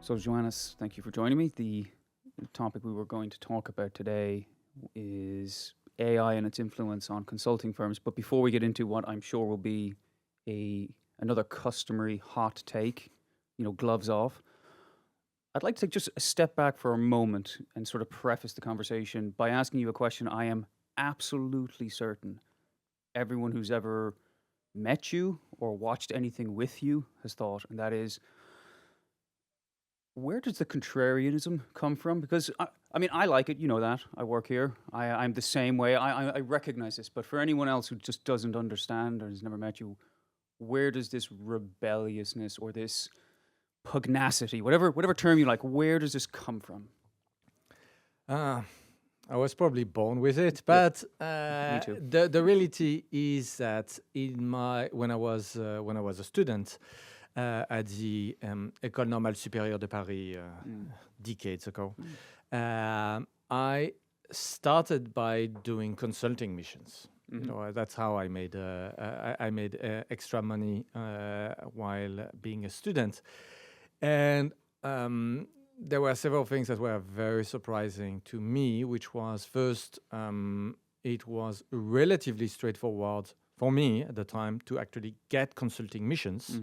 So, Joannes, thank you for joining me. The topic we were going to talk about today is AI and its influence on consulting firms. But before we get into what I'm sure will be another customary hot take, gloves off, I'd like to take just a step back for a moment and sort of preface the conversation by asking you a question I am absolutely certain everyone who's ever met you or watched anything with you has thought, and that is, where does the contrarianism come from? Because I like it. You know that I work here. I'm the same way. I recognize this. But for anyone else who just doesn't understand or has never met you, where does this rebelliousness or this pugnacity, whatever term you like, where does this come from? I was probably born with it, but Me too. the reality is that when I was a student at the École Normale Supérieure de Paris decades ago, I started by doing consulting missions. That's how I made extra money while being a student, and there were several things that were very surprising to me, which was first, it was relatively straightforward for me at the time to actually get consulting missions.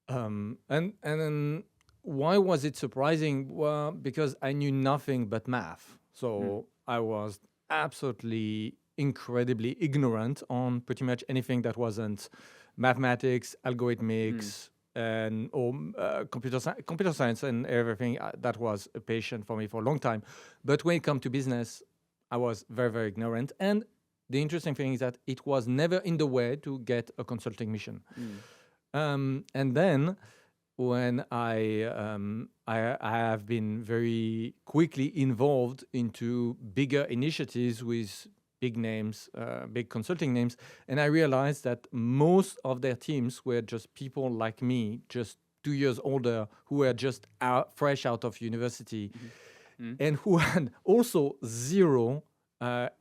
And then why was it surprising? Well, because I knew nothing but math. So I was absolutely incredibly ignorant on pretty much anything that wasn't mathematics, algorithmics, or computer science and everything. That was a passion for me for a long time. But when it comes to business, I was very, very ignorant. And the interesting thing is that it was never in the way to get a consulting mission. And then when I have been very quickly involved into bigger initiatives with big names, big consulting names, and I realized that most of their teams were just people like me, just 2 years older, who were just fresh out of university, and who had also zero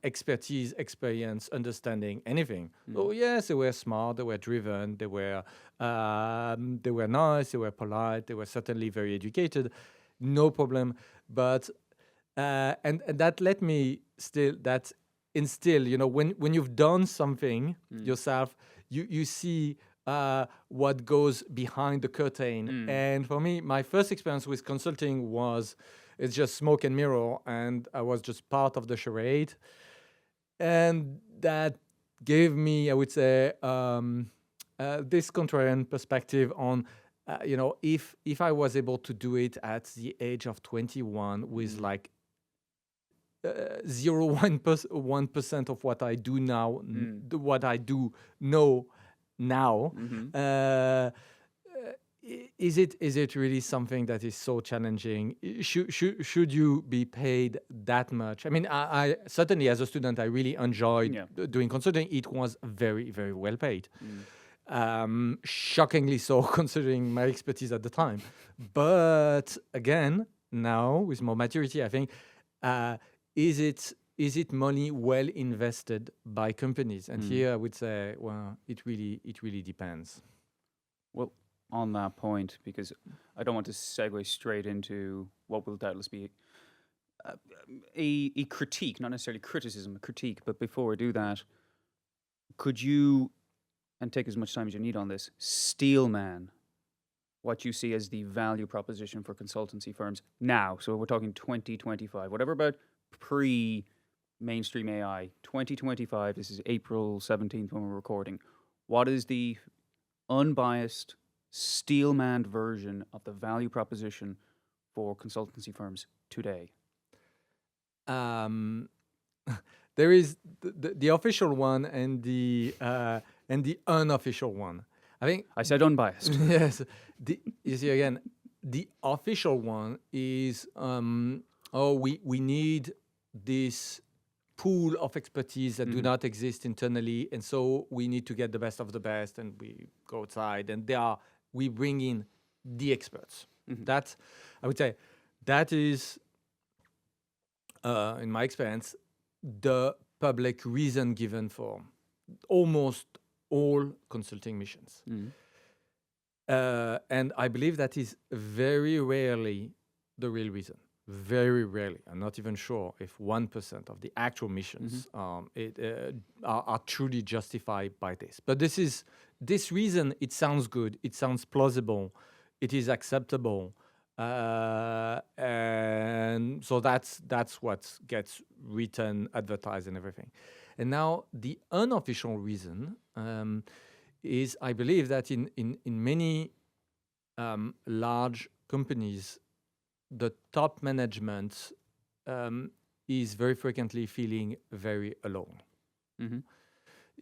expertise, experience, understanding anything. So yes, they were smart, they were driven, they were nice, they were polite, they were certainly very educated, no problem. But and that let me instill, when you've done something yourself, you see what goes behind the curtain. And for me, my first experience with consulting was, it's just smoke and mirror, and I was just part of the charade. And that gave me, I would say, this contrarian perspective on, if I was able to do it at the age of 21 with like 0.1% of what I do now, what I do know now, is it really something that is so challenging? Should you be paid that much? I mean, I certainly as a student, I really enjoyed doing consulting. It was very, very well paid. Shockingly so, considering my expertise at the time. But again, now with more maturity, I think, is it money well invested by companies? And here I would say, well, it really depends. Well, on that point, because I don't want to segue straight into what will doubtless be a critique, not necessarily criticism, a critique. But before we do that, could you, and take as much time as you need on this, steelman what you see as the value proposition for consultancy firms now? So we're talking 2025, whatever about pre-mainstream AI, 2025, this is April 17th when we're recording. What is the unbiased, steelman version of the value proposition for consultancy firms today? There is the official one and the unofficial one. I think I said unbiased. Yes. You see, again, the official one is we need this pool of expertise that do not exist internally, and so we need to get the best of the best, and we go outside and we bring in the experts. That, I would say, that is, in my experience, the public reason given for almost all consulting missions. And I believe that is very rarely the real reason. Very rarely. I'm not even sure if 1% of the actual missions are truly justified by this. But this reason, it sounds good, it sounds plausible, it is acceptable. And so that's what gets written, advertised, and everything. And now the unofficial reason is, I believe that in many large companies, the top management is very frequently feeling very alone. Mm-hmm.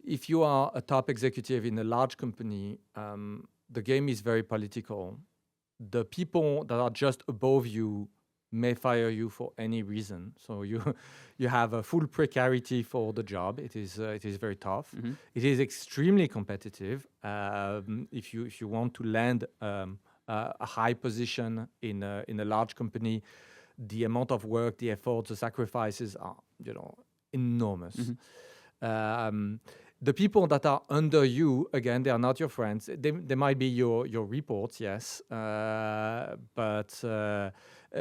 If you are a top executive in a large company, the game is very political. The people that are just above you may fire you for any reason. So you have a full precarity for the job. It is very tough. Mm-hmm. It is extremely competitive. If you want to land a high position in a large company, the amount of work, the effort, the sacrifices are enormous. Mm-hmm. The people that are under you, again, they are not your friends. They might be your reports, yes, but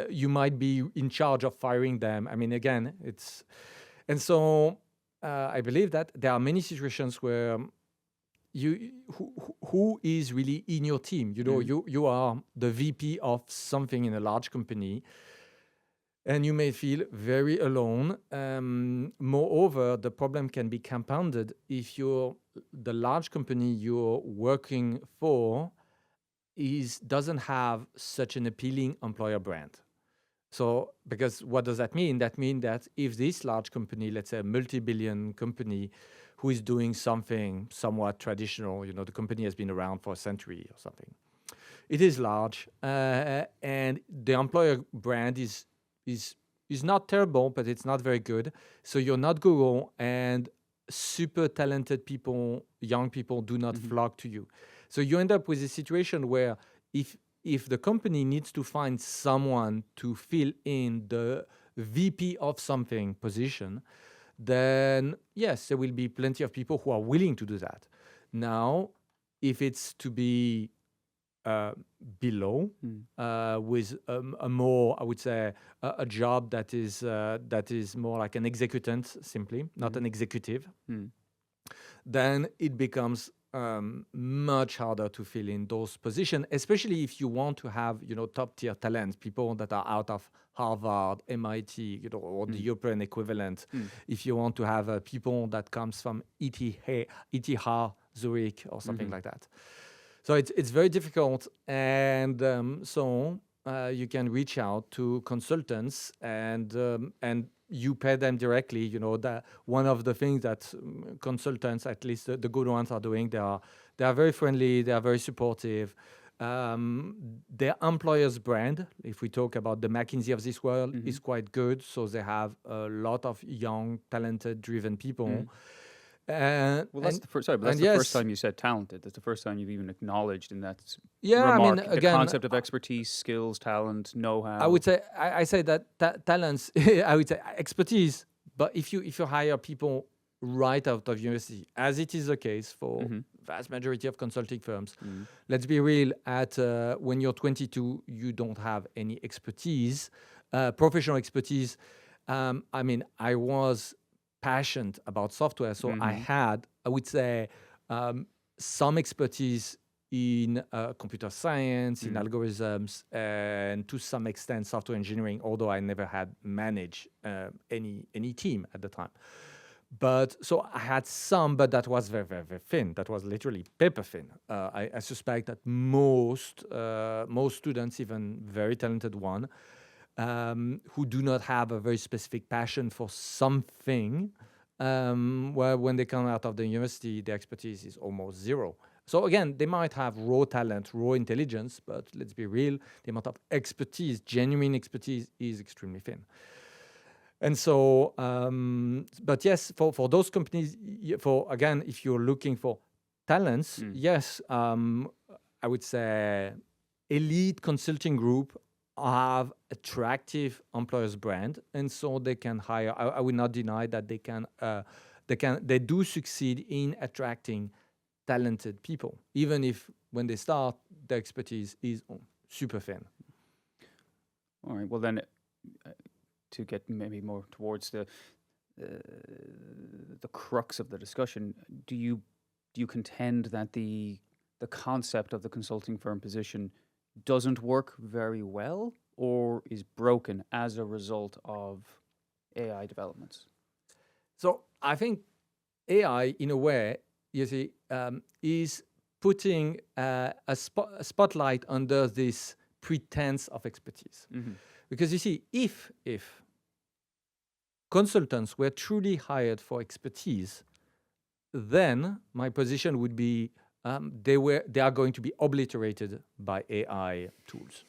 you might be in charge of firing them. I mean, again, and so I believe that there are many situations where who is really in your team. You are the VP of something in a large company, and you may feel very alone. Moreover, the problem can be compounded if the large company you're working for doesn't have such an appealing employer brand. So, because what does that mean? That means that if this large company, let's say a multi-billion company, who is doing something somewhat traditional, the company has been around for a century or something, it is large, and the employer brand is not terrible, but it's not very good. So you're not Google, and super talented people, young people, do not flock to you. So you end up with a situation where if the company needs to find someone to fill in the VP of something position, then yes, there will be plenty of people who are willing to do that. Now, if it's to be below, with a more, I would say, a job that is more like an executant, simply, not an executive, then it becomes much harder to fill in those positions, especially if you want to have top tier talents, people that are out of Harvard, MIT, or the European equivalent. If you want to have people that comes from ETH, Zurich, or something like that. So it's very difficult, and so you can reach out to consultants and you pay them directly. That one of the things that consultants, at least the good ones, are doing. They are very friendly. They are very supportive. Their employer's brand, if we talk about the McKinsey of this world, is quite good. So they have a lot of young, talented, driven people. Well, that's the first. Sorry, but that's the first time you said talented. That's the first time you've even acknowledged in that remark. I mean, the again, concept of expertise, skills, talent, know-how. I would say I say that talents. I would say expertise. But if you hire people right out of university, as it is the case for vast majority of consulting firms, let's be real. When you're 22, you don't have any expertise, professional expertise. I mean, I was passionate about software, so I had, I would say, some expertise in computer science, in algorithms, and to some extent software engineering, although I never had managed any team at the time. But so I had some, but that was very, very, very thin. That was literally paper thin. I suspect that most students, even very talented one, who do not have a very specific passion for something, where when they come out of the university, the expertise is almost zero. So again, they might have raw talent, raw intelligence, but let's be real, the amount of expertise, genuine expertise, is extremely thin. And so, but yes, for those companies, again, if you're looking for talents, yes, I would say elite consulting group have attractive employers brand, and so they can hire. I will not deny that they do succeed in attracting talented people, even if when they start, their expertise is super thin. All right. Well, then, to get maybe more towards the crux of the discussion, do you contend that the concept of the consulting firm position doesn't work very well, or is broken as a result of AI developments? So I think AI, in a way, you see, is putting a spotlight under this pretense of expertise. Mm-hmm. Because you see, if consultants were truly hired for expertise, then my position would be they are going to be obliterated by AI tools.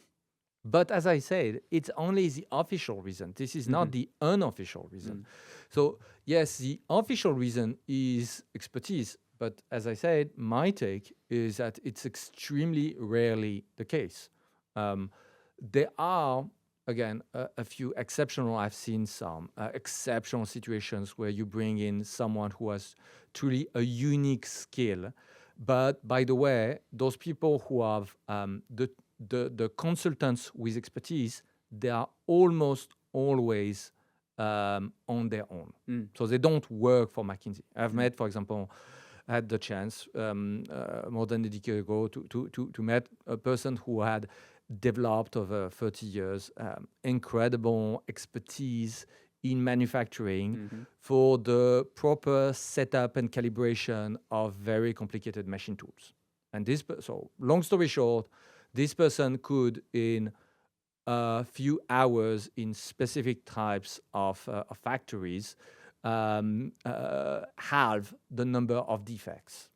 But as I said, it's only the official reason. This is not the unofficial reason. So yes, the official reason is expertise. But as I said, my take is that it's extremely rarely the case. There are, again, a few exceptional, I've seen some exceptional situations where you bring in someone who has truly a unique skill. But by the way, those people who have the consultants with expertise, they are almost always on their own. So they don't work for McKinsey. I've met, for example, I had the chance more than a decade ago to meet a person who had developed over 30 years incredible expertise in manufacturing for the proper setup and calibration of very complicated machine tools. And so long story short, this person could, in a few hours in specific types of factories, halve the number of defects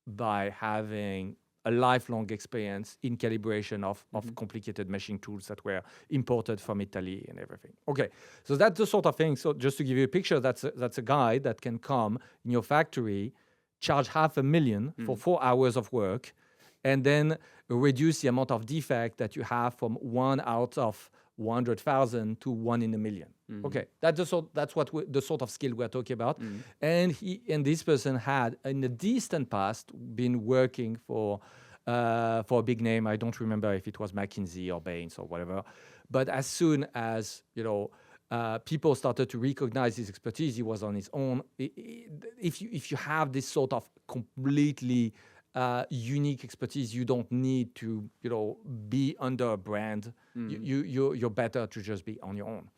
by having a lifelong experience in calibration of complicated machine tools that were imported from Italy and everything. Okay, so that's the sort of thing. So just to give you a picture, that's a guy that can come in your factory, charge $500,000 for 4 hours of work, and then reduce the amount of defect that you have from 1 out of 100,000 to 1 in a million. Okay, that's the sort of skill we're talking about. And this person had, in the distant past, been working for a big name. I don't remember if it was McKinsey or Bain or whatever. But as soon as people started to recognize his expertise, he was on his own. If you have this sort of completely unique expertise, you don't need to be under a brand. You're better to just be on your own.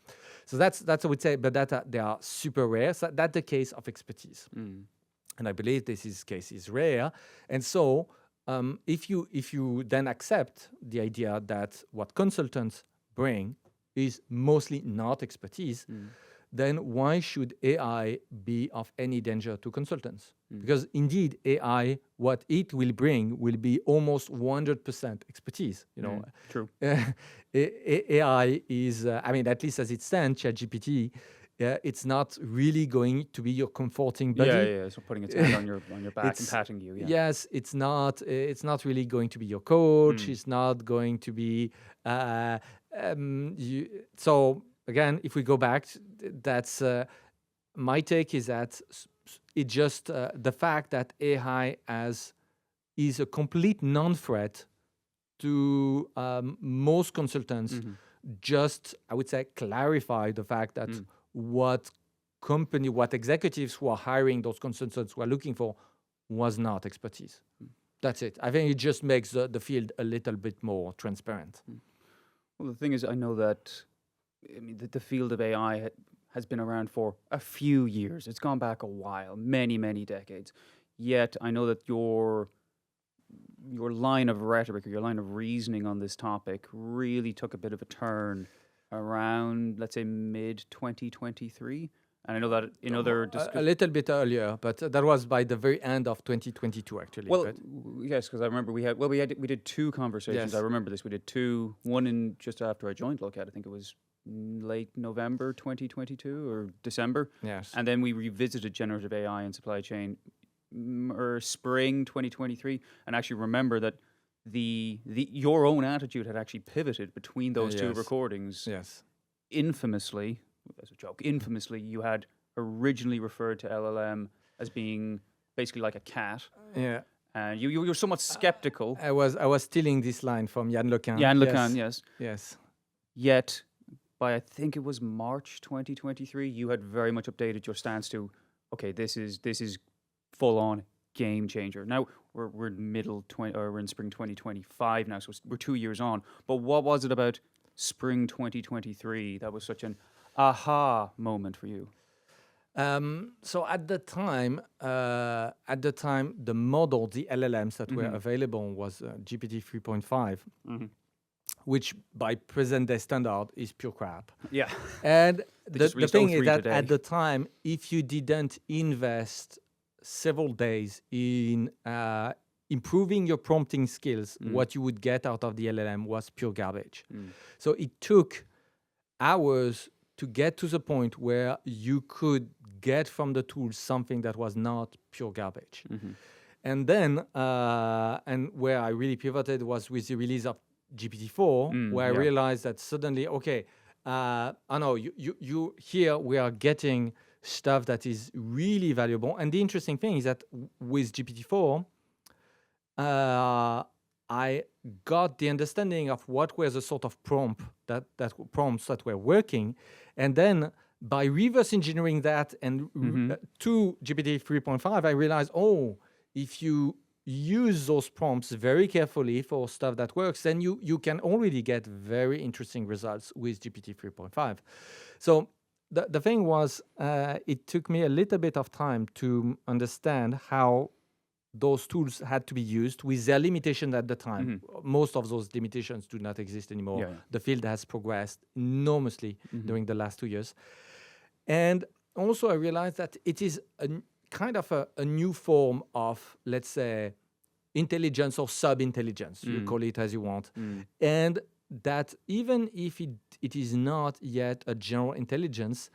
So that's I would say, but that they are super rare. So that's the case of expertise, and I believe this case is rare. And so if you then accept the idea that what consultants bring is mostly not expertise, then why should AI be of any danger to consultants? Because indeed, AI, what it will bring will be almost 100% expertise. True. AI is, at least as it stands, ChatGPT, it's not really going to be your comforting buddy. Yeah. So putting its hand on your back and patting you. Yeah. Yes, it's not really going to be your coach. It's not going to be. So again, if we go back, that's my take is that it just the fact that AI is a complete non-threat to most consultants. Just, I would say, clarify the fact that what executives who are hiring those consultants were looking for was not expertise. That's it. I think it just makes the field a little bit more transparent. Well, the thing is, I know that the field of AI has been around for a few years. It's gone back a while, many, many decades. Yet I know that your line of rhetoric or your line of reasoning on this topic really took a bit of a turn around, let's say, mid-2023. And I know that in other a little bit earlier, but that was by the very end of 2022, actually. Well, yes, because I remember we did two conversations. Yes. I remember this. We did two. One in just after I joined Lokad. I think it was late November 2022 or December. Yes. And then we revisited generative AI and supply chain or spring 2023, and actually remember that your own attitude had actually pivoted between those two recordings. Yes. Infamously, as a joke, you had originally referred to LLM as being basically like a cat. Yeah. You were somewhat skeptical. I was stealing this line from Yann Lequin. Yann Lequin, yes. Yes. Yet, by I think it was March 2023, you had very much updated your stance to, okay, this is full on game changer. Now we're in spring 2025 now, so we're 2 years on. But what was it about spring 2023 that was such an aha moment for you? So at the time, the model, the LLMs that were available was GPT 3.5, which by present day standard is pure crap. Yeah. And the thing is that today. at the time, if you didn't invest several days in improving your prompting skills, what you would get out of the LLM was pure garbage. So it took hours to get to the point where you could get from the tool something that was not pure garbage. And then, and where I really pivoted was with the release of GPT-4, where I realized that suddenly, okay, I know you here we are getting stuff that is really valuable. And the interesting thing is that with GPT-4, I got the understanding of what were the sort of prompts that were working, and then by reverse engineering that and to GPT 3.5, I realized, if you use those prompts very carefully for stuff that works, then you can already get very interesting results with GPT 3.5. So the thing was, it took me a little bit of time to understand how those tools had to be used with their limitations at the time. Most of those limitations do not exist anymore. The field has progressed enormously during the last 2 years. And also I realized that it is a kind of a new form of, let's say, intelligence or sub-intelligence, you call it as you want. And that even if it is not yet a general intelligence,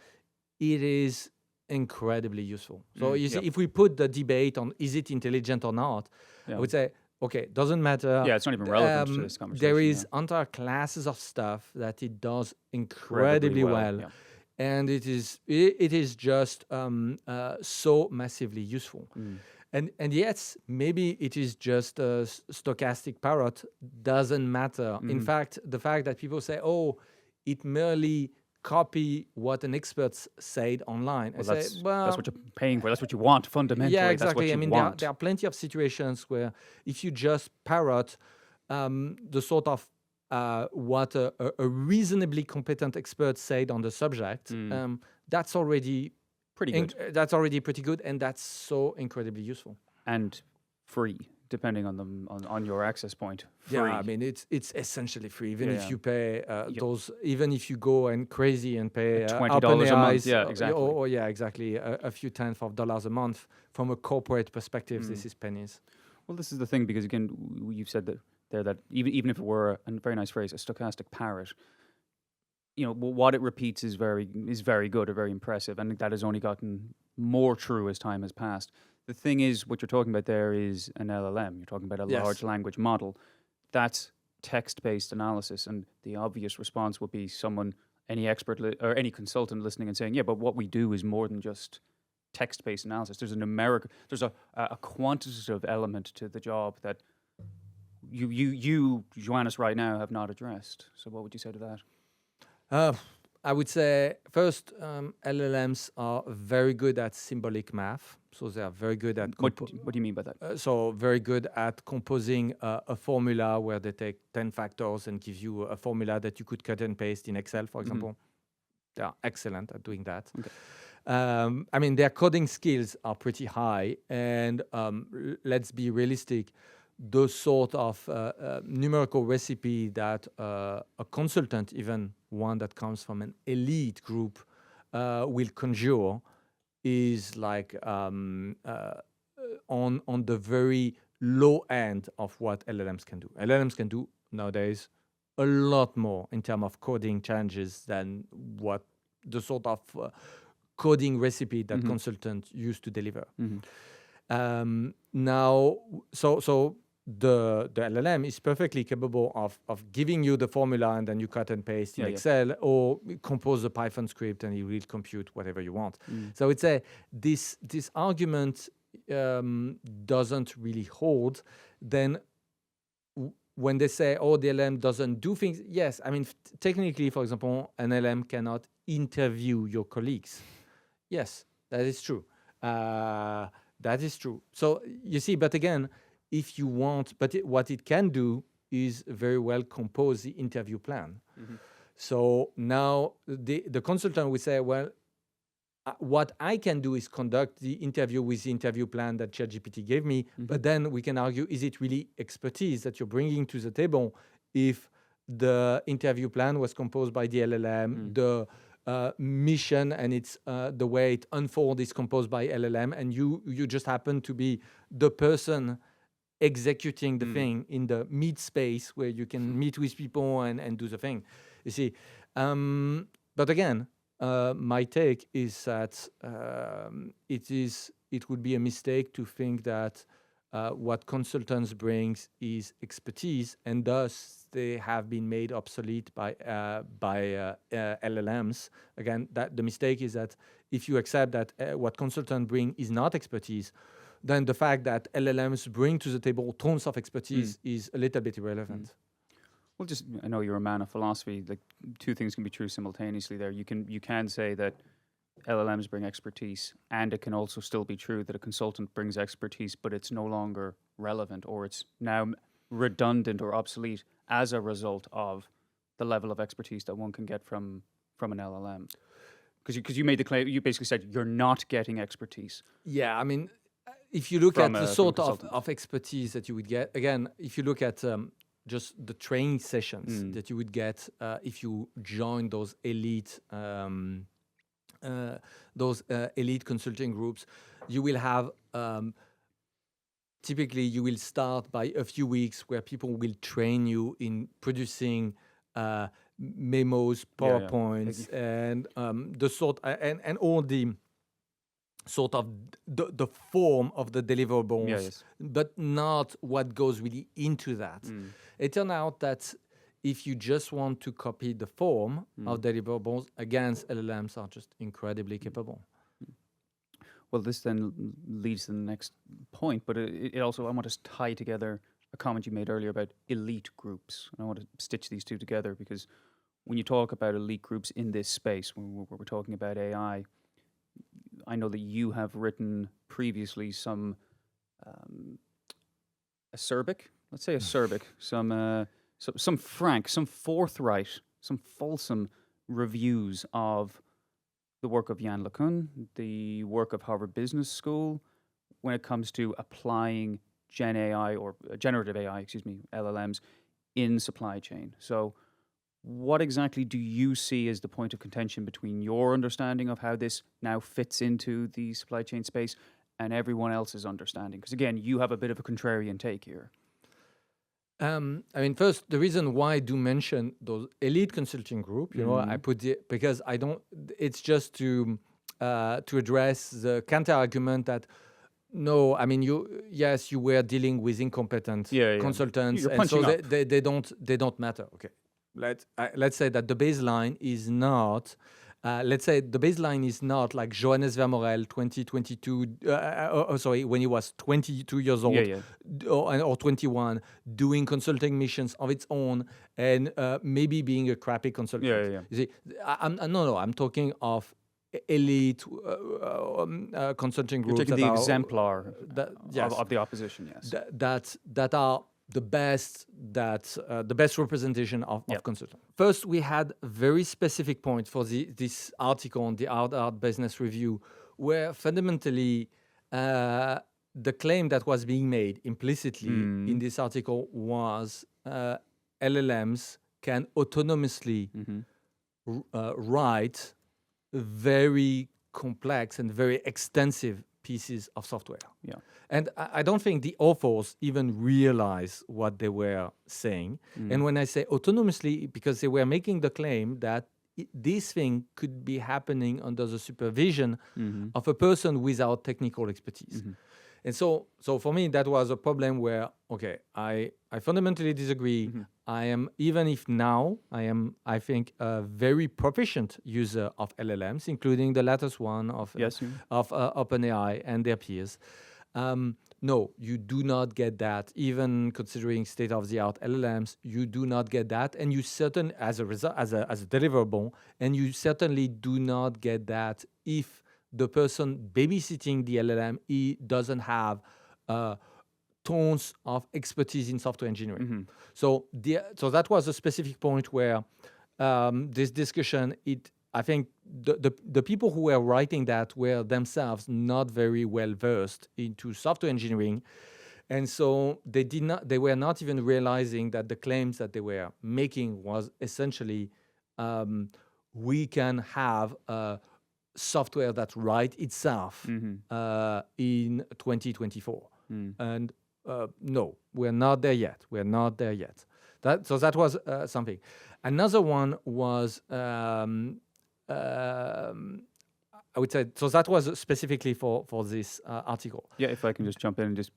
it is incredibly useful. So you see, if we put the debate on is it intelligent or not, I would say, okay, doesn't matter. Yeah, it's not even relevant to this conversation. There is entire classes of stuff that it does incredibly well. And it is just so massively useful. And yes, maybe it is just a stochastic parrot, doesn't matter. In fact, the fact that people say, it merely copy what an expert said online. Well, that's what you're paying for. That's what you want, fundamentally. Yeah, exactly. That's what you want. There are plenty of situations where if you just parrot the sort of what a reasonably competent expert said on the subject, that's already pretty good. That's already pretty good, and that's so incredibly useful and free, depending on your access point. Free. Yeah, I mean it's essentially free, even if you pay those. Even if you go and crazy and pay $20 a month. Yeah, exactly. Exactly. A few tenths of dollars a month. From a corporate perspective, this is pennies. Well, this is the thing, because again, you've said that that even if it were a very nice phrase, a stochastic parrot, what it repeats is very good or very impressive, and that has only gotten more true as time has passed. The thing is, what you're talking about there is an LLM. You're talking about a large language model. That's text-based analysis, and the obvious response would be any expert or any consultant listening and saying, yeah, but what we do is more than just text-based analysis. There's there's a quantitative element to the job that you, Joannes, right now have not addressed. So what would you say to that? I would say, first, LLMs are very good at symbolic math. So they are very good at... What do you mean by that? So very good at composing a formula where they take 10 factors and give you a formula that you could cut and paste in Excel, for example. They are excellent at doing that. Okay. I mean, their coding skills are pretty high. And let's be realistic. The sort of numerical recipe that a consultant, even one that comes from an elite group, will conjure is like on the very low end of what LLMs can do. LLMs can do nowadays a lot more in terms of coding challenges than what the sort of coding recipe that consultants used to deliver. Now, so the LLM is perfectly capable of giving you the formula and then you cut and paste in Excel or compose a Python script and it will compute whatever you want. So I would say this argument doesn't really hold, then when they say, oh, the LLM doesn't do things, yes, I mean, technically, for example, an LLM cannot interview your colleagues. Yes, that is true. That is true. So you see, but again, if you want, what it can do is very well compose the interview plan. So now the consultant will say, well, what I can do is conduct the interview with the interview plan that ChatGPT gave me, but then we can argue, is it really expertise that you're bringing to the table if the interview plan was composed by the LLM, the mission and it's the way it unfolds is composed by LLM, and you just happen to be the person executing the thing in the meet space where you can meet with people and do the thing. You see, but again, my take is that it would be a mistake to think that what consultants brings is expertise, and thus they have been made obsolete by LLMs. Again, that the mistake is that if you accept that what consultants bring is not expertise, then the fact that LLMs bring to the table tons of expertise is a little bit irrelevant. Well, I know you're a man of philosophy. Like, two things can be true simultaneously there. You can say that LLMs bring expertise, and it can also still be true that a consultant brings expertise, but it's no longer relevant, or it's now redundant or obsolete as a result of the level of expertise that one can get from an LLM. Because you made the claim, you basically said you're not getting expertise. Yeah, I mean, if you look at the sort of expertise that you would get, again, if you look at just the training sessions that you would get if you join those elite consulting groups, you will have typically you will start by a few weeks where people will train you in producing memos, PowerPoints, and the sort and all the sort of the form of the deliverables, but not what goes really into that. It turned out that if you just want to copy the form of deliverables, against LLMs are just incredibly capable. Well, this then leads to the next point, but it also, I want to tie together a comment you made earlier about elite groups. And I want to stitch these two together, because when you talk about elite groups in this space, when we're talking about AI, I know that you have written previously some acerbic, let's say acerbic, some frank, some forthright, some fulsome reviews of the work of Yann LeCun, the work of Harvard Business School, when it comes to applying generative AI, LLMs, in supply chain. So what exactly do you see as the point of contention between your understanding of how this now fits into the supply chain space and everyone else's understanding? Because again, you have a bit of a contrarian take here. I mean, first, the reason why I do mention those elite consulting group, I put it because I don't. It's just to address the counter argument that no, I mean, you were dealing with incompetent consultants, and so they don't matter. Okay. Let's say that the baseline is not. Let's say the baseline is not like Joannes Vermorel, 2022. When he was 22 years old, or 21, doing consulting missions of its own, and maybe being a crappy consultant. You see, I'm talking of elite consulting groups. You're taking the exemplar of the opposition. Yes, that are the best representation of consultant. First, we had a very specific point for this article on the Harvard Business Review, where fundamentally the claim that was being made implicitly in this article was LLMs can autonomously write very complex and very extensive pieces of software. And I don't think the authors even realize what they were saying. And when I say autonomously, because they were making the claim that this thing could be happening under the supervision of a person without technical expertise. And so for me, that was a problem where, okay, I fundamentally disagree. I am, even if now I think, a very proficient user of LLMs, including the latest one of OpenAI and their peers. No, you do not get that. Even considering state-of-the-art LLMs, you do not get that, and you as a result, as a deliverable, and you certainly do not get that if the person babysitting the LLM doesn't have tons of expertise in software engineering. So that was a specific point where this discussion, I think the people who were writing that were themselves not very well versed into software engineering, and so they were not even realizing that the claims that they were making was essentially we can have software that writes itself in 2024. And no, we're not there yet. We're not there yet. So that was something. Another one was, I would say, so that was specifically for this article. Yeah, if I can just jump in and just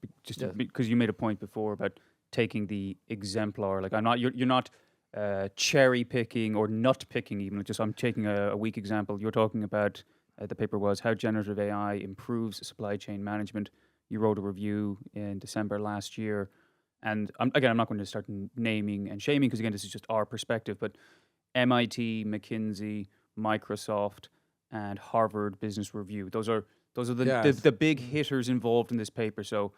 because you made a point before about taking the exemplar. Like you're not cherry picking or nut picking even. Just I'm taking a weak example. You're talking about the paper was how generative AI improves supply chain management. You wrote a review in December last year. And I'm not going to start naming and shaming because, again, this is just our perspective. But MIT, McKinsey, Microsoft, and Harvard Business Review. Those are the big hitters involved in this paper. So,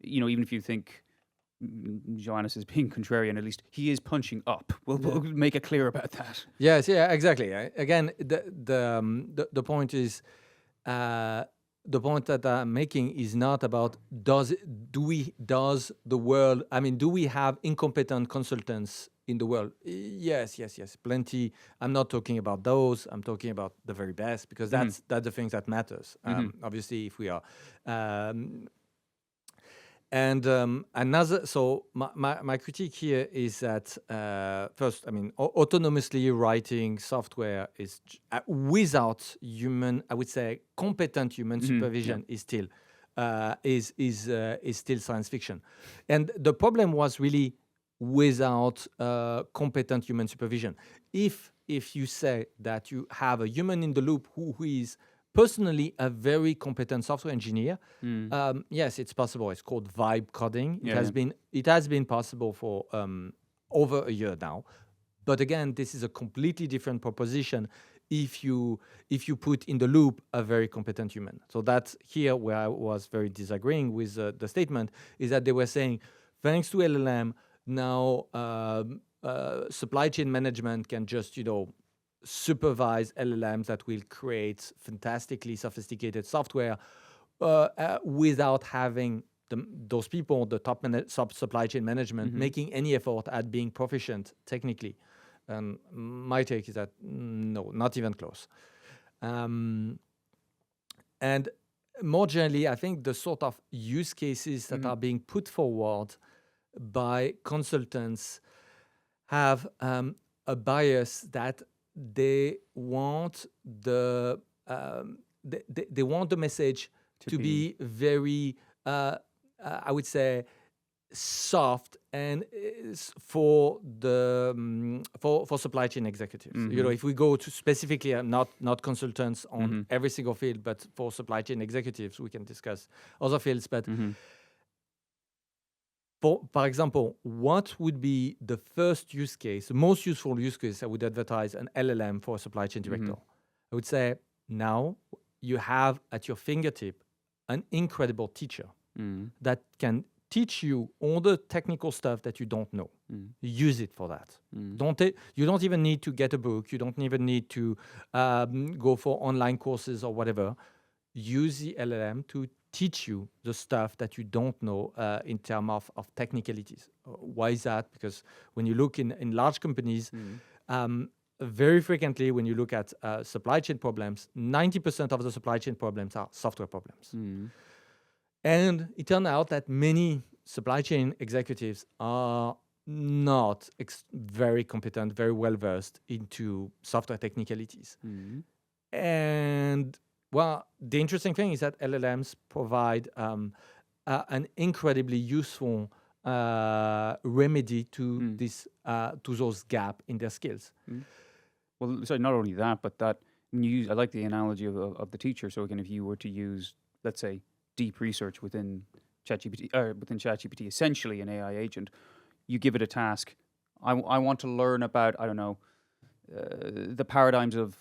even if you think Joannes is being contrarian, at least he is punching up. We'll make it clear about that. Yes, yeah, exactly. Again, the point is. The point that I'm making is not about do we have incompetent consultants in the world? Yes, plenty. I'm not talking about those. I'm talking about the very best because that's the thing that matters. Obviously, if we are. So my critique here is that first, autonomously writing software is without human, I would say, competent human supervision is still still science fiction, and the problem was really without competent human supervision. If you say that you have a human in the loop who is personally a very competent software engineer, yes, it's possible. It's called vibe coding. It has been possible for over a year now. But again, this is a completely different proposition if you put in the loop a very competent human. So that's here where I was very disagreeing with the statement, is that they were saying, thanks to LLM, now supply chain management can just, supervise LLMs that will create fantastically sophisticated software without having those people, the top supply chain management, making any effort at being proficient technically. And my take is that no, not even close. And more generally, I think the sort of use cases that are being put forward by consultants have a bias that they want the message to be very, I would say, soft and for supply chain executives. If we go to specifically, not consultants on every single field, but for supply chain executives, we can discuss other fields. But for example, what would be the first use case, the most useful use case I would advertise an LLM for a supply chain director? I would say now you have at your fingertip an incredible teacher that can teach you all the technical stuff that you don't know. Use it for that. You don't even need to get a book. You don't even need to go for online courses or whatever. Use the LLM to teach you the stuff that you don't know in terms of technicalities. Why is that? Because when you look in large companies, very frequently when you look at supply chain problems, 90% of the supply chain problems are software problems. And it turned out that many supply chain executives are not very competent, very well-versed into software technicalities. And well, the interesting thing is that LLMs provide an incredibly useful remedy to those gaps in their skills. Well, sorry, not only that, but that I like the analogy of the teacher. So again, if you were to use, let's say, deep research within ChatGPT, essentially an AI agent. You give it a task. I want to learn about, I don't know, the paradigms of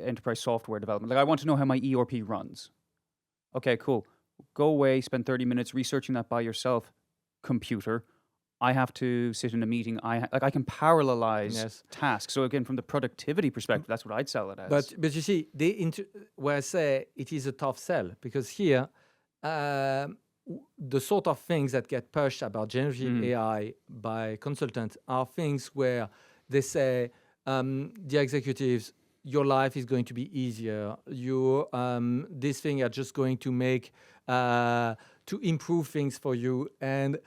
enterprise software development. Like, I want to know how my ERP runs. Okay, cool. Go away, spend 30 minutes researching that by yourself, computer. I have to sit in a meeting. I can parallelize tasks. So again, from the productivity perspective, that's what I'd sell it as. But you see, where I say it is a tough sell, because here, the sort of things that get pushed about generative AI by consultants are things where they say, the executives, your life is going to be easier. This thing are just going to make to improve things for you. And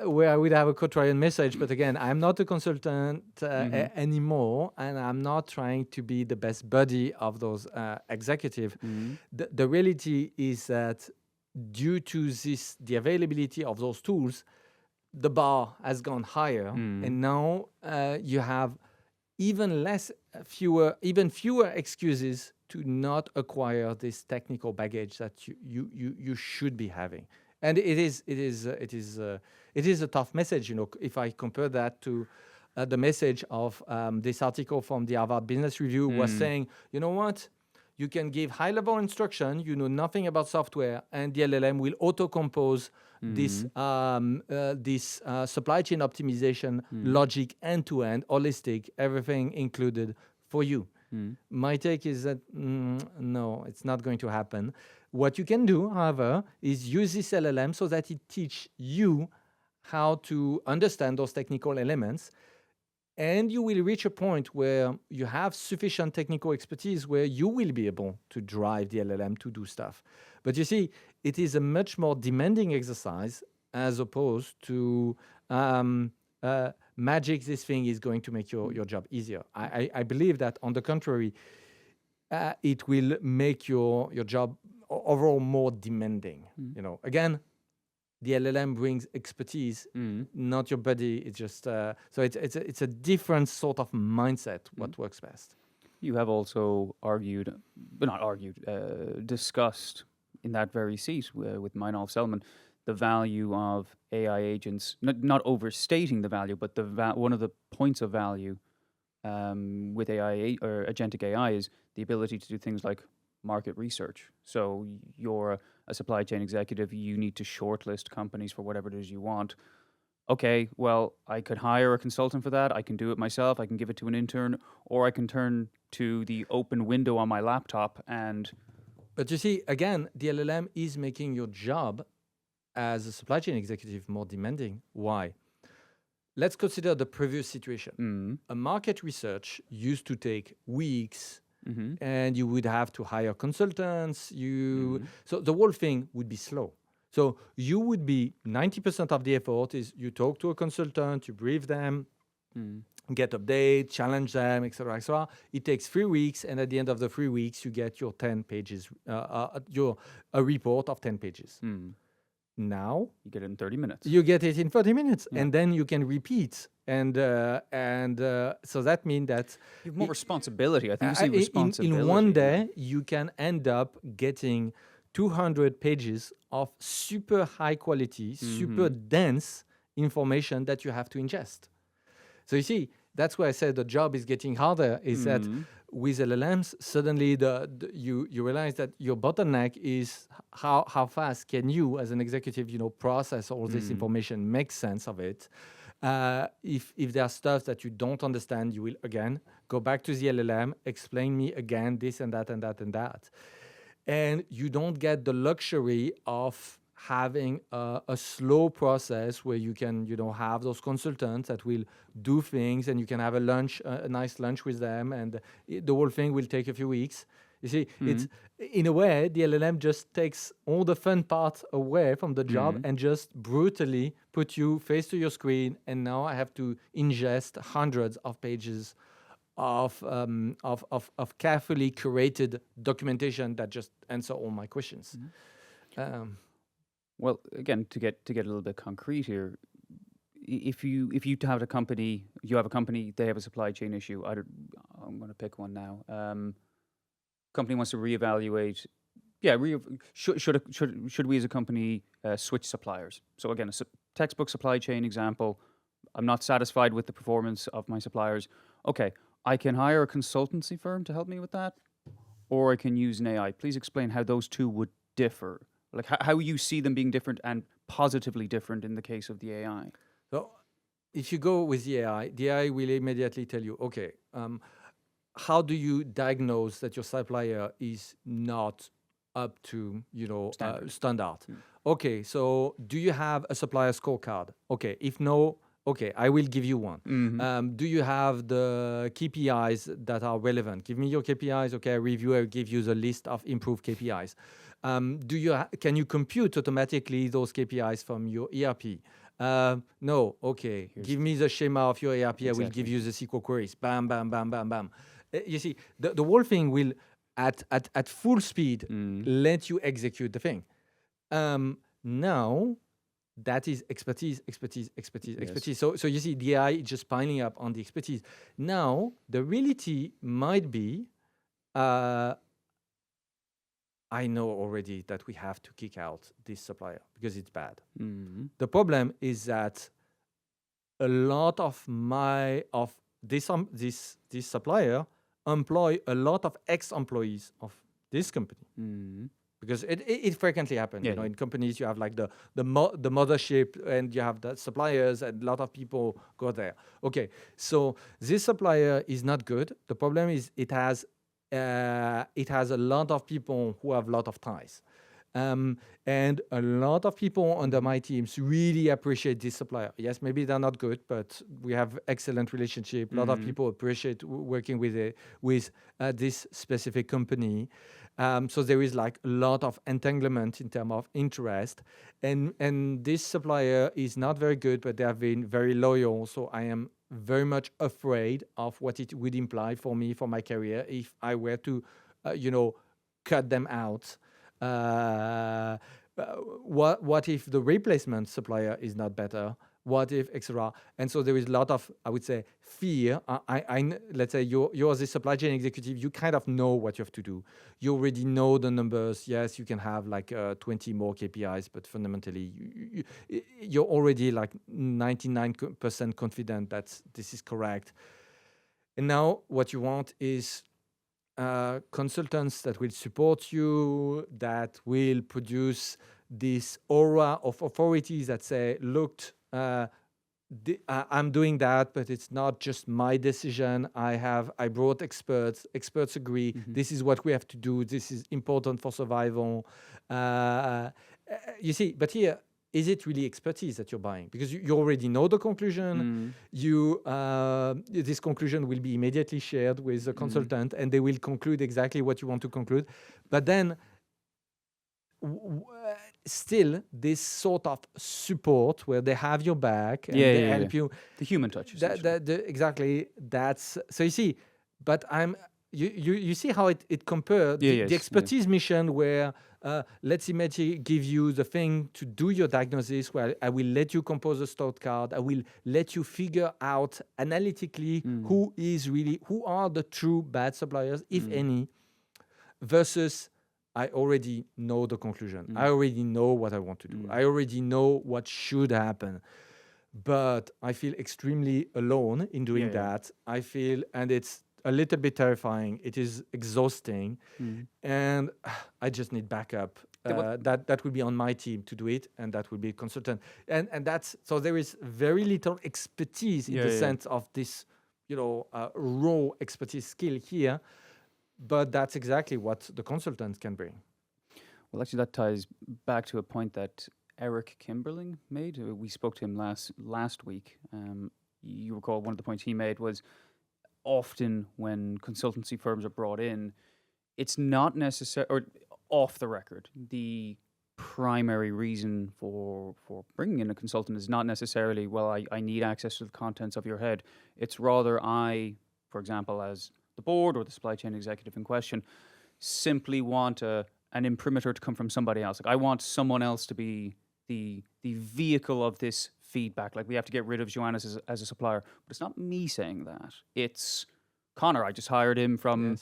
where I would have a contrarian message, but again, I'm not a consultant anymore, and I'm not trying to be the best buddy of those executives. The reality is that due to the availability of those tools, the bar has gone higher, and now you have even fewer excuses to not acquire this technical baggage that you should be having. And it is a tough message, if I compare that to the message of this article from the Harvard Business Review was saying, you know what? You can give high-level instruction, you know nothing about software, and the LLM will auto-compose this supply chain optimization logic end-to-end, holistic, everything included for you. My take is that, no, it's not going to happen. What you can do, however, is use this LLM so that it teaches you how to understand those technical elements, and you will reach a point where you have sufficient technical expertise where you will be able to drive the LLM to do stuff. But you see, it is a much more demanding exercise as opposed to magic. This thing is going to make your job easier. I believe that, on the contrary, it will make your job overall more demanding. Again, the LLM brings expertise, not your body. It's just so it's a different sort of mindset. What works best. You have also discussed in that very seat with Meinolf Selman the value of AI agents, not overstating the value, but one of the points of value with AI or agentic AI is the ability to do things like market research. So you're a supply chain executive, you need to shortlist companies for whatever it is you want. Okay, well, I could hire a consultant for that. I can do it myself. I can give it to an intern, or I can turn to the open window on my laptop and... But you see, again, the LLM is making your job as a supply chain executive more demanding. Why? Let's consider the previous situation. A market research used to take weeks, and you would have to hire consultants. So the whole thing would be slow. So you would be 90% of the effort is you talk to a consultant, you brief them, get updates, challenge them, etc., etc. It takes 3 weeks, and at the end of the 3 weeks, you get your 10 pages, a report of 10 pages. Now you get it in 30 minutes. You get it in 30 minutes, and then you can repeat. And so that means that you have more responsibility. I think you see responsibility. In one day, you can end up getting 200 pages of super high quality, super dense information that you have to ingest. So you see, that's why I said the job is getting harder, is that with LLMs, suddenly you realize that your bottleneck is how fast can you, as an executive, process all this information, make sense of it. If there are stuff that you don't understand, you will, again, go back to the LLM, explain me again this and that and that and that. And you don't get the luxury of having a slow process where you can, have those consultants that will do things, and you can have a nice lunch with them, and the whole thing will take a few weeks. You see, it's, in a way, the LLM just takes all the fun part away from the job and just brutally put you face to your screen, and now I have to ingest hundreds of pages of carefully curated documentation that just answer all my questions. Well, again, to get a little bit concrete here, if you have a company, they have a supply chain issue. I'm going to pick one now. Company wants to reevaluate Yeah, should we as a company switch suppliers? So again, textbook supply chain example. I'm not satisfied with the performance of my suppliers. Okay, I can hire a consultancy firm to help me with that, or I can use an AI. Please explain how those two would differ. Like how you see them being different and positively different in the case of the AI. So if you go with the AI will immediately tell you, okay, how do you diagnose that your supplier is not up to standard? Okay, so do you have a supplier scorecard? Okay, if no, okay, I will give you one. Do you have the KPIs that are relevant? Give me your KPIs. Okay, I give you the list of improved KPIs. Can you compute automatically those KPIs from your ERP? No. Okay, give me the schema of your ERP. Exactly. I will give you the SQL queries. Bam, bam, bam, bam, bam. You see, the whole thing will, at full speed, let you execute the thing. Now, that is expertise. Yes. So you see, the AI is just piling up on the expertise. Now, the reality might be, I know already that we have to kick out this supplier because it's bad. The problem is that a lot of this supplier employ a lot of ex-employees of this company. Because it frequently happens. Yeah, in companies you have like the mothership and you have the suppliers and a lot of people go there. Okay, so this supplier is not good. The problem is it has a lot of people who have a lot of ties. And a lot of people under my teams really appreciate this supplier. Yes, maybe they're not good, but we have excellent relationship. A lot of people appreciate working with this specific company. So there is like a lot of entanglement in terms of interest. And this supplier is not very good, but they have been very loyal. So I am very much afraid of what it would imply for me, for my career, if I were to, cut them out. What if the replacement supplier is not better? What if, etc. And so there is a lot of, I would say, fear. Let's say you're the supply chain executive. You kind of know what you have to do. You already know the numbers. Yes, you can have like 20 more KPIs, but fundamentally, you're already like 99% confident that this is correct. And now what you want is consultants that will support you, that will produce this aura of authorities that say, look, I'm doing that, but it's not just my decision. I brought experts. Experts agree. This is what we have to do. This is important for survival. You see, but here, is it really expertise that you're buying? Because you already know the conclusion. This conclusion will be immediately shared with the consultant, and they will conclude exactly what you want to conclude. But then, still, this sort of support where they have your back and they help you. The human touch. Exactly. That's so you see. But you see how it compared the expertise mission where let's imagine give you the thing to do your diagnosis, where I will let you compose a scorecard card. I will let you figure out analytically who are the true bad suppliers, if any, versus I already know the conclusion. I already know what I want to do. I already know what should happen. But I feel extremely alone in doing that. I feel, and it's a little bit terrifying. It is exhausting, and I just need backup. That will be on my team to do it, and that will be a consultant. And that's so there is very little expertise in the sense of this, raw expertise skill here. But that's exactly what the consultant can bring. Well, actually, that ties back to a point that Eric Kimberling made. We spoke to him last week. You recall one of the points he made was often when consultancy firms are brought in, it's not necessary, or off the record, the primary reason for bringing in a consultant is not necessarily, well, I need access to the contents of your head. It's rather for example, as the board or the supply chain executive in question, simply want an imprimatur to come from somebody else. Like I want someone else to be the vehicle of this feedback. Like we have to get rid of Joannes as a supplier. But it's not me saying that. It's Connor. I just hired him from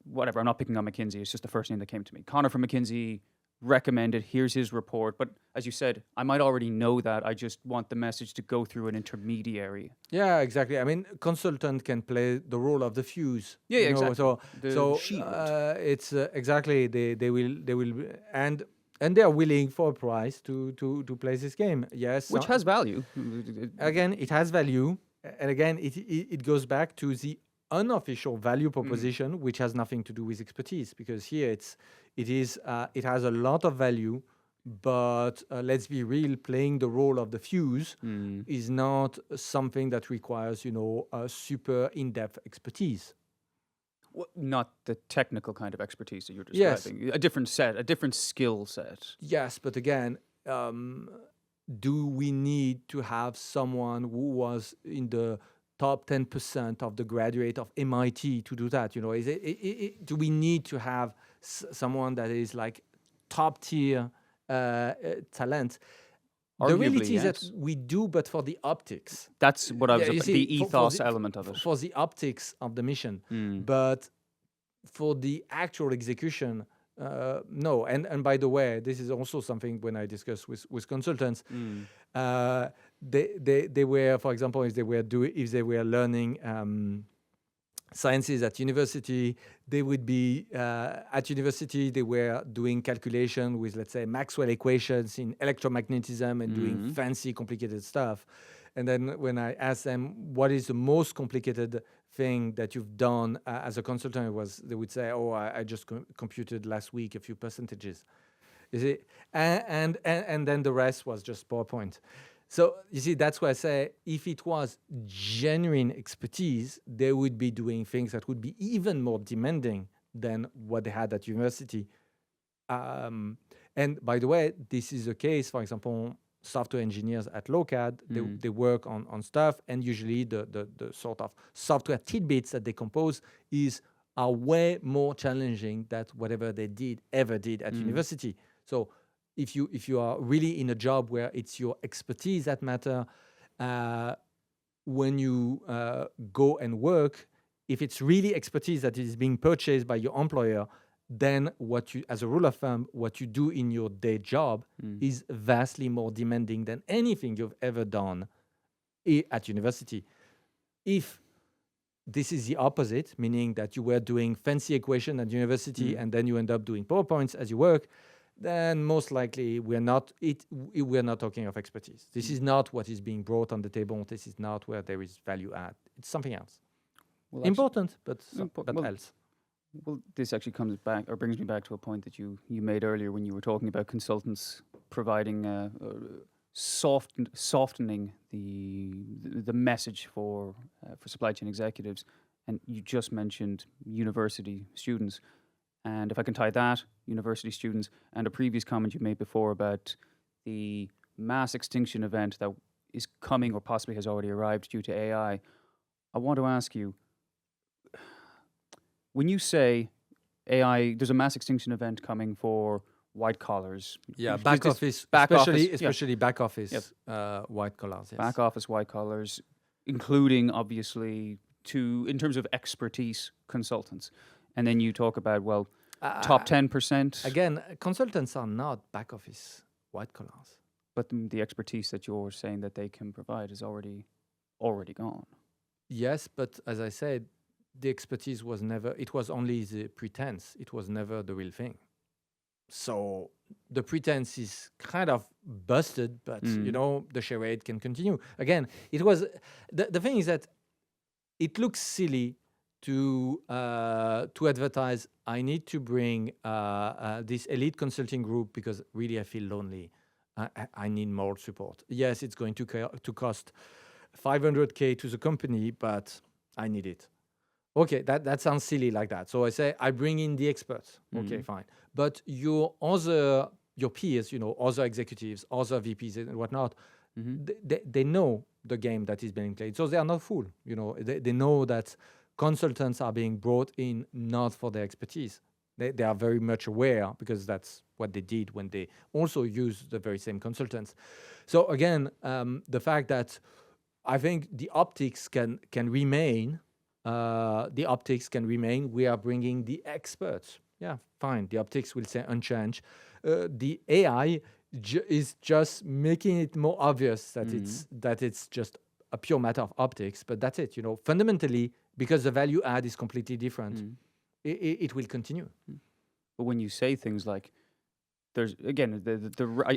whatever, I'm not picking on McKinsey, it's just the first name that came to me. Connor from McKinsey recommended, here's his report. But as you said, I might already know that. I just want the message to go through an intermediary. Yeah, exactly. I mean, consultant can play the role of the fuse. Yeah, you know, exactly. So, The shield. it's exactly they will and they are willing for a price to play this game. Yes, Which has value. again, it has value, and again, it goes back to the unofficial value proposition, which has nothing to do with expertise, because here it has a lot of value, but let's be real, playing the role of the fuse is not something that requires a super in-depth expertise. Not the technical kind of expertise that you're Yes. describing. A different set, a different skill set. Yes, but again, do we need to have someone who was in the top 10% of the graduate of MIT to do that? Do we need to have someone that is like top tier talent? The Arguably, reality is yes. that we do, but for the optics. That's what I was. You see, The for ethos the- element of it. For the optics of the mission. But for the actual execution, no. And by the way, this is also something when I discuss with consultants. They were, for example, if they were learning sciences at university, they would be at university. They were doing calculation with, let's say, Maxwell equations in electromagnetism and doing fancy, complicated stuff. And then when I asked them what is the most complicated thing that you've done as a consultant, they would say, "Oh, I just computed last week a few percentages." You see, and then the rest was just PowerPoint. So you see, that's why I say if it was genuine expertise, they would be doing things that would be even more demanding than what they had at university. And by the way, this is the case, for example, software engineers at Lokad, they work on stuff, and usually the sort of software tidbits that they compose are way more challenging than whatever they ever did at university. So if you are really in a job where it's your expertise that matter, when you go and work, if it's really expertise that is being purchased by your employer, then as a rule of thumb, what you do in your day job is vastly more demanding than anything you've ever done at university. If this is the opposite, meaning that you were doing fancy equation at university and then you end up doing PowerPoints as you work, then most likely we're not talking of expertise. This is not what is being brought on the table. This is not where there is value add. It's something else. Well, important, but else. Well, this actually brings me back to a point that you made earlier when you were talking about consultants providing softening the message for supply chain executives, and you just mentioned university students. And if I can tie that, university students, and a previous comment you made before about the mass extinction event that is coming or possibly has already arrived due to AI, I want to ask you, when you say AI, there's a mass extinction event coming for white collars. Yeah, back office, especially back office white collars. Yes. Back office white collars, including obviously in terms of expertise, consultants. And then you talk about, top 10%. Again, consultants are not back office white collars. But the expertise that you're saying that they can provide is already gone. Yes, but as I said, the expertise it was only the pretense. It was never the real thing. So the pretense is kind of busted, but the charade can continue. Again, it was the thing is that it looks silly to advertise. I need to bring this elite consulting group because really I feel lonely. I need more support. Yes, it's going to cost $500K to the company, but I need it. Okay, that sounds silly like that. So I say I bring in the experts. Okay, fine. But your peers, other executives, other VPs and whatnot, they know the game that is being played. So they are not fooled. They know that consultants are being brought in not for their expertise. They are very much aware because that's what they did when they also used the very same consultants. So again, the fact that I think the optics can remain, The optics can remain. We are bringing the experts. Yeah, fine. The optics will say unchanged. The AI is just making it more obvious that it's just a pure matter of optics, but that's it. Fundamentally, because the value add is completely different, it will continue. But when you say things like, there's again,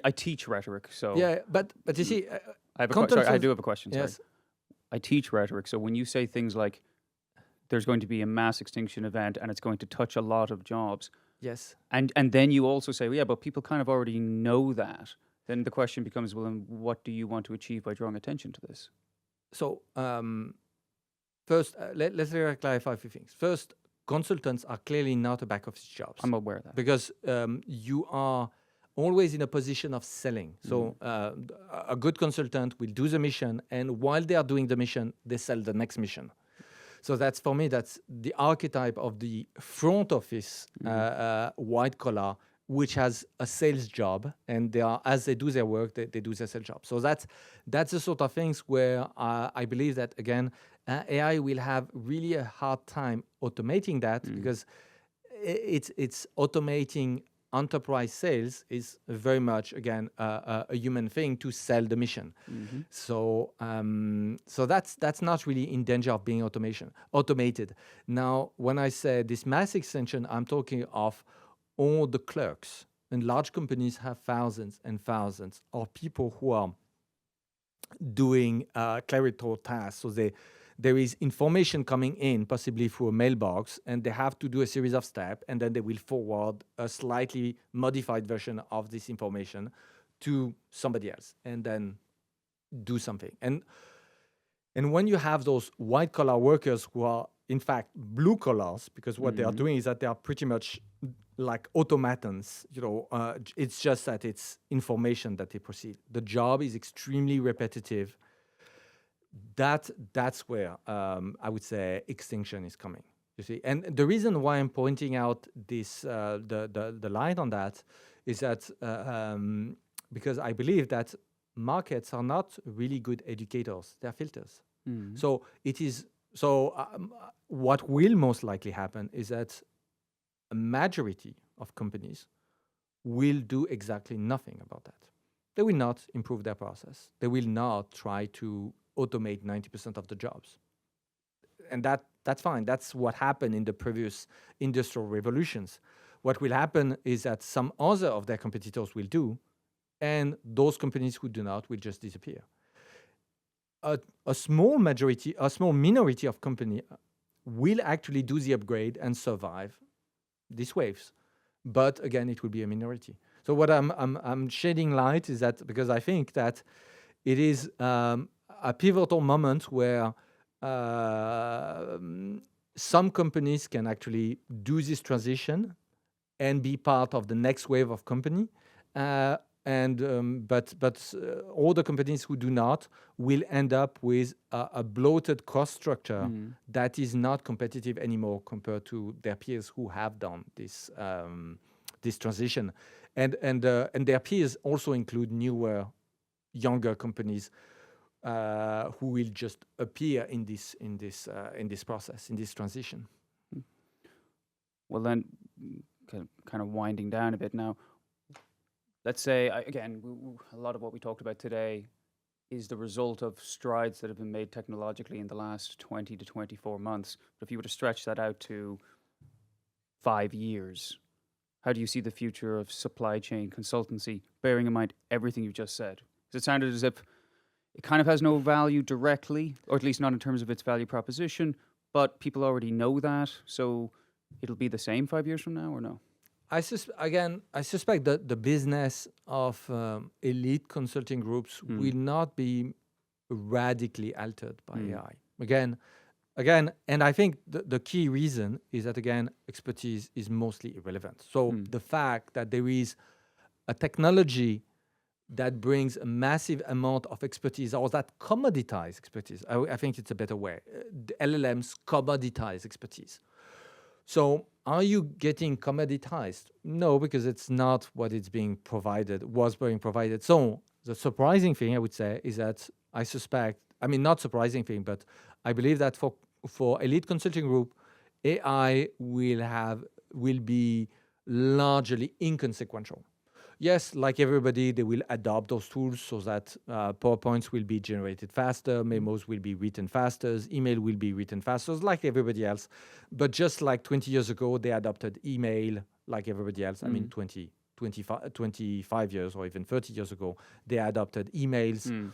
I teach rhetoric, so yeah, but you see, I do have a question. Sorry. Yes. I teach rhetoric, so when you say things like there's going to be a mass extinction event and it's going to touch a lot of jobs, yes, and then you also say, well, yeah, but people kind of already know that. Then the question becomes, well, then what do you want to achieve by drawing attention to this? So first, let's clarify a few things. First, consultants are clearly not a back office jobs. I'm aware of that. Because you are always in a position of selling. So a good consultant will do the mission, and while they are doing the mission, they sell the next mission. So that's, for me, that's the archetype of the front office white collar, which has a sales job, and as they do their work, they do their sales job. So that's the sort of things where I believe that, again, AI will have really a hard time automating that, because it's automating enterprise sales is very much, again, a human thing to sell the mission. So that's not really in danger of being automated. Now, when I say this mass extension, I'm talking of all the clerks. And large companies have thousands and thousands of people who are doing clerical tasks. So there is information coming in, possibly through a mailbox, and they have to do a series of steps, and then they will forward a slightly modified version of this information to somebody else, and then do something. And when you have those white-collar workers who are, in fact, blue collars, because what they are doing is that they are pretty much like automatons, it's just that it's information that they proceed. The job is extremely repetitive. That's where I would say extinction is coming. You see, and the reason why I'm pointing out this the light on that is that because I believe that markets are not really good educators; they're filters. So it is. So what will most likely happen is that a majority of companies will do exactly nothing about that. They will not improve their process. They will not try to automate 90% of the jobs. And that's fine. That's what happened in the previous industrial revolutions. What will happen is that some other of their competitors will do, and those companies who do not will just disappear. A small minority of companies will actually do the upgrade and survive these waves. But again, it will be a minority. So what I'm shedding light is that, because I think that it is a pivotal moment where some companies can actually do this transition and be part of the next wave of company, but all the companies who do not will end up with a bloated cost structure that is not competitive anymore compared to their peers who have done this transition, and their peers also include newer, younger companies who will just appear in this process, in this transition. Well, then, kind of winding down a bit now. Let's say, again, a lot of what we talked about today is the result of strides that have been made technologically in the last 20 to 24 months. But if you were to stretch that out to 5 years, how do you see the future of supply chain consultancy, bearing in mind everything you've just said? Because it sounded as if it kind of has no value directly, or at least not in terms of its value proposition, but people already know that, so it'll be the same 5 years from now, or no? I suspect that the business of elite consulting groups will not be radically altered by AI. Again, and I think the key reason is that, again, expertise is mostly irrelevant. So the fact that there is a technology that brings a massive amount of expertise, or that commoditize expertise, I think it's a better way. The LLMs commoditize expertise. So are you getting commoditized? No, because it's not what was being provided. So the surprising thing, I would say, is that not surprising thing, but I believe that for elite consulting group, AI will be largely inconsequential. Yes, like everybody, they will adopt those tools so that PowerPoints will be generated faster, memos will be written faster, email will be written faster, like everybody else. But just like 20 years ago, they adopted email like everybody else. I mean, 25 years or even 30 years ago, they adopted emails.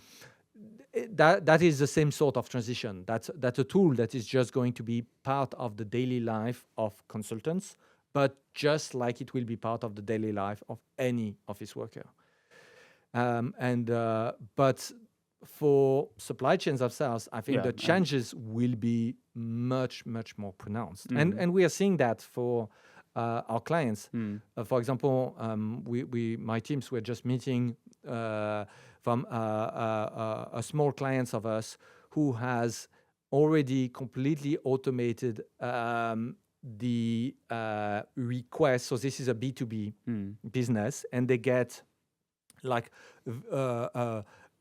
That is the same sort of transition. That's a tool that is just going to be part of the daily life of consultants, but just like it will be part of the daily life of any office worker. But for supply chains themselves, I think the changes will be much, much more pronounced. And we are seeing that for our clients. For example, my teams were just meeting from a small client of us who has already completely automated the request. So this is a B2B business, and they get like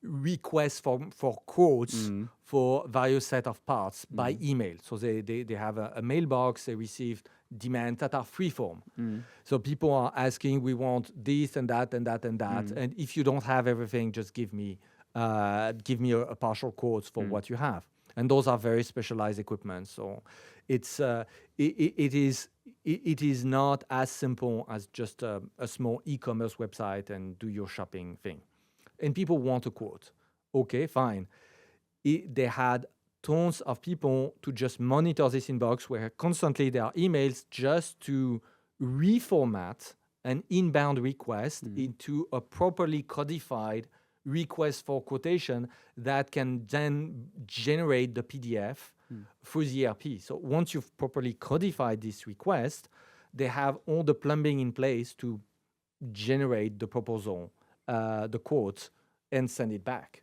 requests for quotes for various set of parts by email. So they have a mailbox, they receive demands that are freeform. So people are asking, we want this and that and that and that. And if you don't have everything, just give me a partial quotes for what you have. And those are very specialized equipment. So it is not as simple as just a small e-commerce website and do your shopping thing. And people want a quote. Okay, fine. They had tons of people to just monitor this inbox where constantly there are emails just to reformat an inbound request into a properly codified request for quotation that can then generate the PDF through the ERP. So once you've properly codified this request, they have all the plumbing in place to generate the proposal, the quote, and send it back.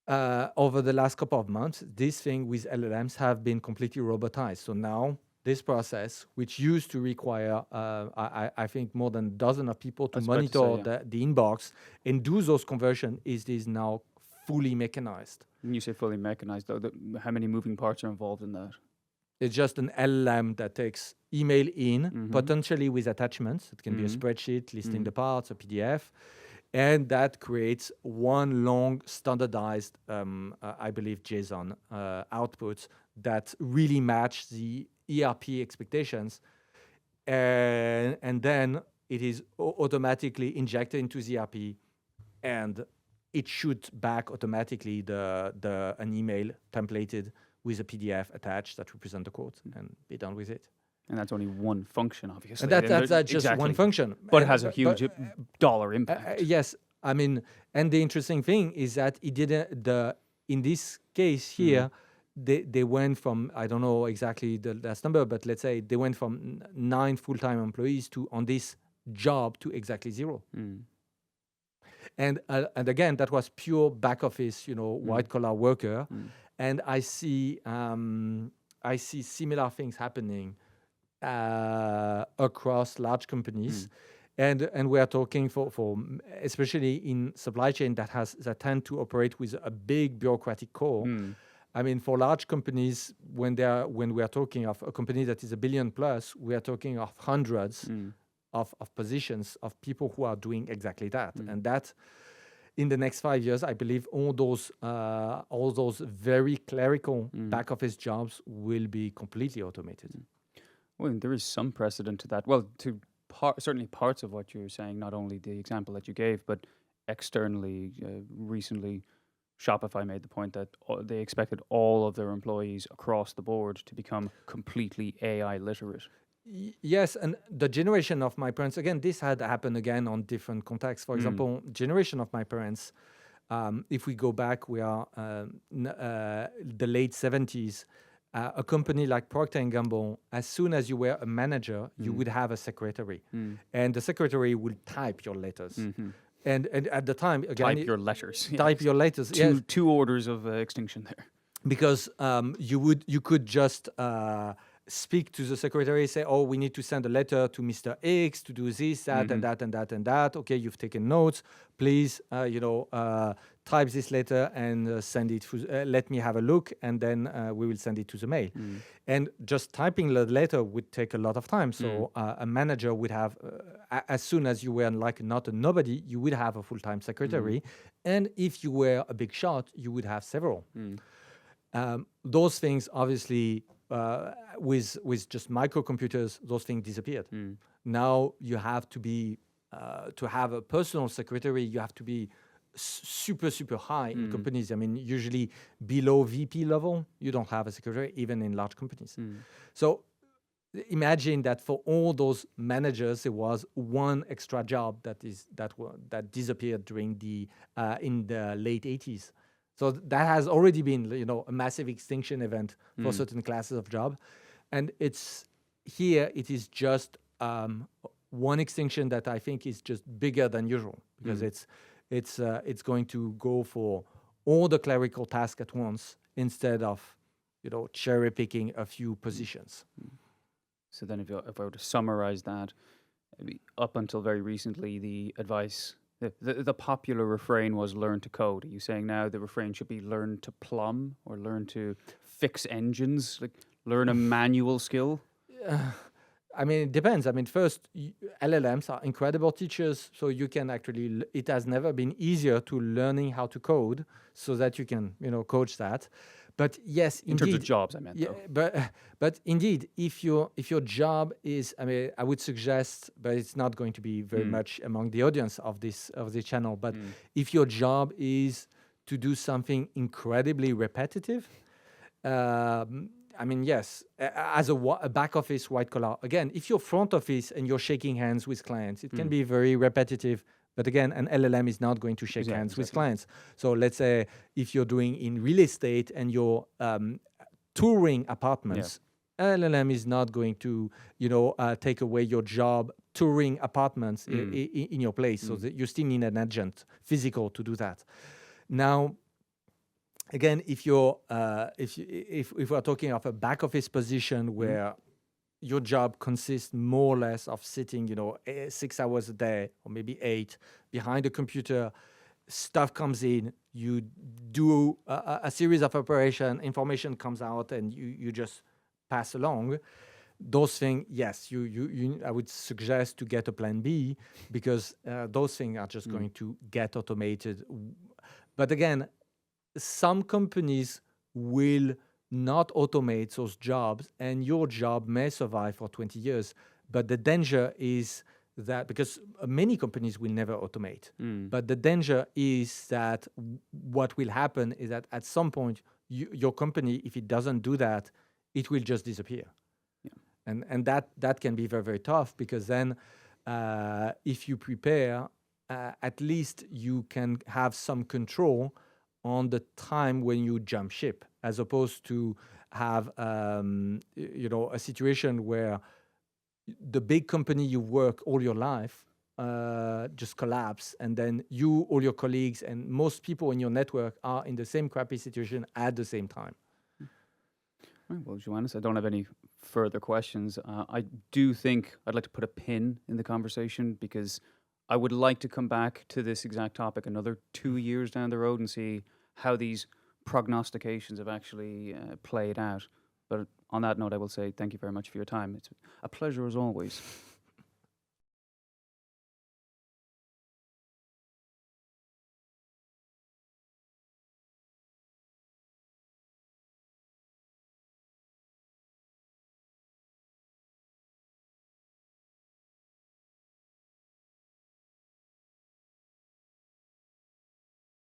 Over the last couple of months, this thing with LLMs have been completely robotized. So now this process, which used to require, I think, more than a dozen of people to monitor the inbox and do those conversions, is now fully mechanized. When you say fully mechanized, though, how many moving parts are involved in that? It's just an LLM that takes email in, potentially with attachments. It can be a spreadsheet listing the parts, a PDF. And that creates one long standardized, I believe, JSON output that really match the ERP expectations. And then it is automatically injected into the ERP, and it shoots back automatically an email templated with a PDF attached that represents the quote, and be done with it. And that's only one function, obviously. And that's just one function. But it has a huge dollar impact. Yes. I mean, and the interesting thing is that it didn't, in this case here, they went from, I don't know exactly the last number, but let's say they went from 9 full-time employees on this job to exactly 0. And again, that was pure back office, white collar worker. And I see similar things happening across large companies. And we are talking for especially in supply chain that tend to operate with a big bureaucratic core. I mean, for large companies, when we are talking of a company that is $1 billion plus, we are talking of hundreds of positions of people who are doing exactly that. And that, in the next 5 years, I believe all those very clerical back office jobs will be completely automated. Well, there is some precedent to that. Well, certainly parts of what you're saying, not only the example that you gave, but externally, recently, Shopify made the point that they expected all of their employees across the board to become completely AI literate. Yes, and the generation of my parents, again, this had happened again on different contexts. For example, generation of my parents, if we go back, we are the late 70s, a company like Procter & Gamble, as soon as you were a manager, you would have a secretary. And the secretary would type your letters. And at the time, again... Type your letters. Type your letters, Two orders of extinction there. Because you could just speak to the secretary, say, oh, we need to send a letter to Mr. X to do this, that, and that, and that, and that. Okay, you've taken notes. Please, type this letter and send it. Let me have a look, and then we will send it to the mail. And just typing the letter would take a lot of time. So a manager would have, as soon as you were like not a nobody, you would have a full-time secretary. And if you were a big shot, you would have several. Those things, obviously, with just microcomputers, those things disappeared. Now you have to be, to have a personal secretary, you have to be super, super high in companies. I mean, usually below VP level, you don't have a secretary, even in large companies. So imagine that for all those managers, there was one extra job that disappeared during in the late 80s. So that has already been, a massive extinction event for certain classes of job, and it is just one extinction that I think is just bigger than usual, because it's going to go for all the clerical tasks at once instead of cherry picking a few positions. So then, if I were to summarize that, up until very recently, the advice. The popular refrain was learn to code. Are you saying now the refrain should be learn to plumb or learn to fix engines, like learn a manual skill? I mean, it depends. I mean, first, LLMs are incredible teachers, so you can actually, it has never been easier to learning how to code so that you can, coach that. But yes, in terms of jobs, I meant. Yeah, but indeed, if your job is, I mean, I would suggest, but it's not going to be very much among the audience of this channel. But if your job is to do something incredibly repetitive, I mean, yes, as a back office white collar. Again, if you're front office and you're shaking hands with clients, it can be very repetitive. But again, an LLM is not going to shake hands with clients. So let's say if you're doing in real estate and you're touring apartments, LLM is not going to, take away your job touring apartments in your place. So that you still need an agent, physical, to do that. Now, again, if you're if we're talking of a back office position where your job consists more or less of sitting, 6 hours a day or maybe 8 behind a computer, stuff comes in, you do a series of operation, information comes out, and you just pass along. Those things, yes, I would suggest to get a plan B, because those things are just going to get automated. But again, some companies will not automate those jobs, and your job may survive for 20 years. But the danger is that, because many companies will never automate, but the danger is that what will happen is that at some point, your company, if it doesn't do that, it will just disappear. And that can be very, very tough, because then if you prepare, at least you can have some control on the time when you jump ship, as opposed to have a situation where the big company you work all your life just collapse, and then you, all your colleagues, and most people in your network are in the same crappy situation at the same time. Right, well, Joannes, I don't have any further questions. I do think I'd like to put a pin in the conversation, because I would like to come back to this exact topic another 2 years down the road and see how these prognostications have actually played out. But on that note, I will say thank you very much for your time. It's a pleasure as always.